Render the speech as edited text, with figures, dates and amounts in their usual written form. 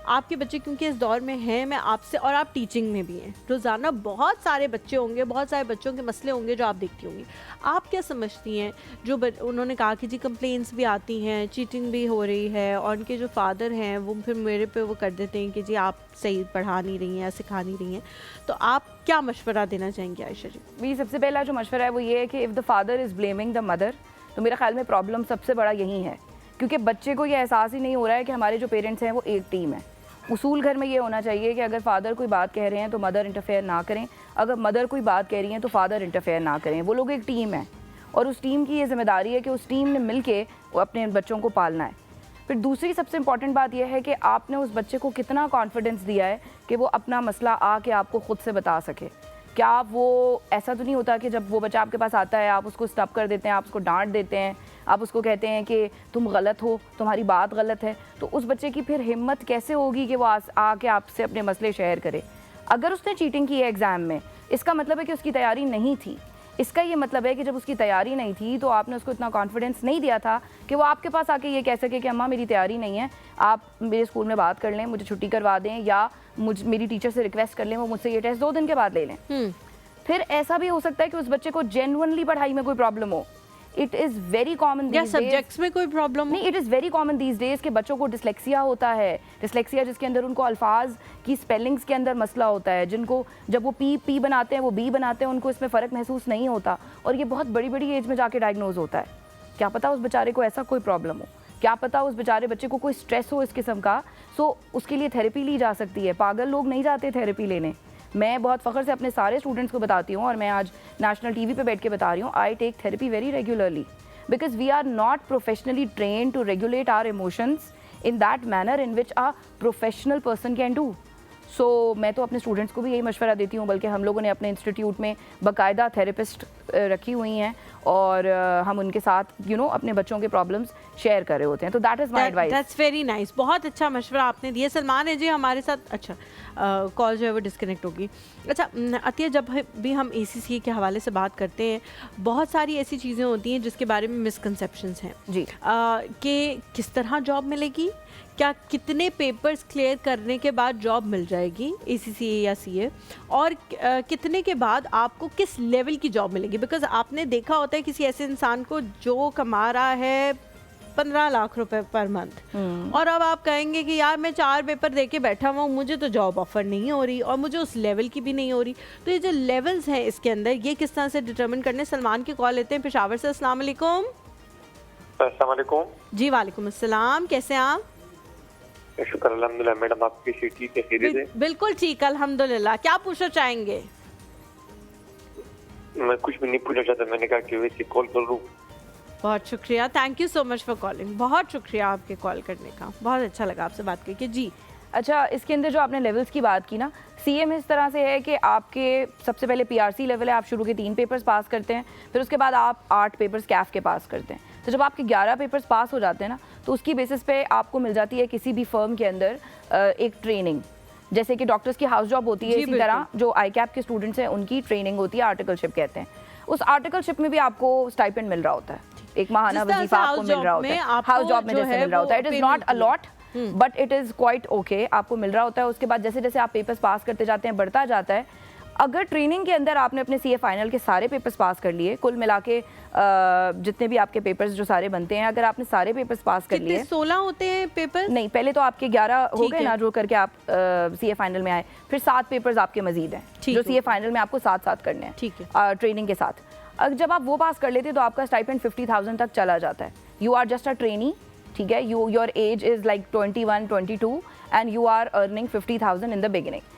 आपके बच्चे क्योंकि इस दौर में हैं, मैं आपसे, और आप टीचिंग में भी हैं, रोज़ाना बहुत सारे बच्चे होंगे, बहुत सारे बच्चों के मसले होंगे जो आप देखती होंगी। आप क्या समझती हैं, जो उन्होंने कहा कि जी कंप्लेंट्स भी आती हैं, चीटिंग भी हो रही है, और उनके जो फादर हैं वो फिर मेरे पे वो कर देते हैं कि जी आप सही पढ़ा नहीं रही हैं या सिखा नहीं रही हैं, तो आप क्या मशवरा देना चाहेंगे आयशा जी? भी सबसे पहला जो मशवरा है वो ये है कि if the father is blaming the mother, तो मेरा ख्याल में प्रॉब्लम सबसे बड़ा यही है, क्योंकि बच्चे को ये एहसास ही नहीं हो रहा है कि हमारे जो पेरेंट्स हैं वो एक टीम है। उसूल घर में ये होना चाहिए कि अगर फादर कोई बात कह रहे हैं तो मदर इंटरफेयर ना करें, अगर मदर कोई बात कह रही हैं तो फादर इंटरफेयर ना करें। वो लोग एक टीम है और उस टीम की ये जिम्मेदारी है कि उस टीम ने मिल के अपने बच्चों को पालना है। फिर दूसरी सबसे इंपॉर्टेंट बात यह है कि आपने उस बच्चे को कितना कॉन्फिडेंस दिया है कि वो अपना मसला आके आपको खुद से बता सके। क्या वो ऐसा तो नहीं होता कि जब वो बच्चा आपके पास आता है आप उसको स्टॉप कर देते हैं, आप उसको डांट देते हैं, आप उसको कहते हैं कि तुम गलत हो, तुम्हारी बात गलत है, तो उस बच्चे की फिर हिम्मत कैसे होगी कि वो आके आपसे अपने मसले शेयर करे। अगर उसने चीटिंग की है एग्ज़ाम में, इसका मतलब है कि उसकी तैयारी नहीं थी। इसका ये मतलब है कि जब उसकी तैयारी नहीं थी तो आपने उसको इतना कॉन्फिडेंस नहीं दिया था कि वो आपके पास आके ये कह सके कि अम्मा मेरी तैयारी नहीं है, आप मेरे स्कूल में बात कर लें, मुझे छुट्टी करवा दें, या मेरी टीचर से रिक्वेस्ट कर लें वो मुझसे ये टेस्ट 2 दिन के बाद ले लें। फिर ऐसा भी हो सकता है कि उस बच्चे को जेन्युइनली पढ़ाई में कोई प्रॉब्लम हो। इट इज़ वेरी कॉमन या सब्जेक्ट्स में कोई प्रॉब्लम नहीं, it is very common these days के बच्चों को डिस्लेक्सिया होता है। डिस्लेक्सिया जिसके अंदर उनको अल्फाज की स्पेलिंग्स के अंदर मसला होता है, जिनको जब वो पी बनाते हैं वो बी बनाते हैं, उनको इसमें फ़र्क महसूस नहीं होता, और ये बहुत बड़ी बड़ी एज में जाके डायग्नोज होता है। क्या पता उस बेचारे को ऐसा कोई प्रॉब्लम हो, क्या पता उस बेचारे बच्चे को कोई स्ट्रेस हो इस किस्म का। सो उसके लिए थेरेपी ली जा सकती है। पागल लोग नहीं जाते थेरेपी लेने। मैं बहुत फ़ख्र से अपने सारे स्टूडेंट्स को बताती हूँ, और मैं आज नेशनल टीवी पे बैठ के बता रही हूँ, I take therapy very regularly because we are not professionally train to regulate our emotions in that manner in which a professional person can do. So मैं तो अपने स्टूडेंट्स को भी यही मशवरा देती हूँ, बल्कि हम लोगों ने अपने इंस्टीट्यूट में बाकायदा थेरेपिस्ट रखी हुई हैं, और हम उनके साथ अपने बच्चों के प्रॉब्लम्स शेयर कर रहे होते हैं। तो that is my advice. That's very nice, बहुत अच्छा मशवरा आपने दिया। सलमान है जी हमारे साथ। अच्छा, कॉल जो है वो डिस्कनेक्ट होगी। अच्छा अतिया, जब भी हम ACCA के हवाले से बात करते हैं, बहुत सारी ऐसी चीज़ें होती हैं जिसके बारे में मिसकंसेप्शंस हैं जी, कि किस तरह जॉब मिलेगी, क्या कितने पेपर्स क्लियर करने के बाद जॉब मिल जाएगी ACCA या CA, और कितने के बाद आपको किस लेवल की जॉब मिलेगी। बिकॉज आपने देखा होता है किसी ऐसे इंसान को जो कमा रहा है 15 लाख रुपए पर मंथ, और अब आप कहेंगे कि यार मैं 4 पेपर दे के बैठा हुआ हूँ, मुझे तो जॉब ऑफर नहीं हो रही और मुझे उस लेवल की भी नहीं हो रही। तो ये जो लेवल्स हैं इसके अंदर, ये किस तरह से डिटरमिन करने। सलमान की कॉल लेते हैं पेशावर से। अस्सलाम वालेकुम। अस्सलाम वालेकुम। जी वालेकुम अस्सलाम, कैसे हैं आप? शुक्र अल्हम्दुलिल्लाह। मैडम आपकी ठीक है? खैरियत है? बिल्कुल ठीक अल्हम्दुलिल्लाह। क्या पूछना चाहेंगे? मैं कुछ भी नहीं पूछना चाहता, मैंने कहा कि वैसे कॉल कर लूं। बहुत शुक्रिया, thank you so much for calling. बहुत शुक्रिया आपके कॉल करने का, बहुत अच्छा लगा आपसे बात करके। जी अच्छा, इसके अंदर जो आपने लेवल्स की बात की ना, CA में इस तरह से है कि आपके सबसे पहले PRC लेवल है, आप शुरू के 3 पेपर्स पास करते हैं, फिर उसके बाद आप 8 पेपर्स CAF के पास करते हैं। तो जब आपके 11 पेपर्स पास हो जाते हैं ना, तो उसकी बेसिस पे आपको मिल जाती है किसी भी फर्म के अंदर एक ट्रेनिंग। जैसे कि डॉक्टर्स की हाउस जॉब होती है, इसी तरह जो ICAP के स्टूडेंट्स हैं उनकी ट्रेनिंग होती है, आर्टिकलशिप कहते हैं। उस आर्टिकलशिप में भी आपको स्टाइपेंड मिल रहा होता है, एक माहाना वजीफा आपको मिल रहा होता है, हाउस जॉब में जैसे मिल रहा होता है। It is not a lot but it is quite okay, आपको मिल रहा होता है। उसके बाद जैसे जैसे आप पेपर्स पास करते जाते हैं, बढ़ता जाता है। अगर ट्रेनिंग के अंदर आपने अपने CA फाइनल के सारे पेपर्स पास कर लिए, कुल मिला के जितने भी आपके पेपर्स जो सारे बनते हैं, अगर आपने सारे पेपर्स पास कर लिए, 16 होते हैं पेपर? नहीं, पहले तो आपके 11 हो गए ना, जो करके आप CA फाइनल में आए, फिर 7 पेपर्स आपके मजीद हैं जो CA फाइनल में आपको साथ करने हैं, ठीक है, ट्रेनिंग के साथ। अगर जब आप वो पास कर लेते हैं तो आपका स्टाइपेंड 50,000 तक चला जाता है। You are just a trainee, ठीक है, your age is like 21, 22 and you are earning 50,000 in the beginning.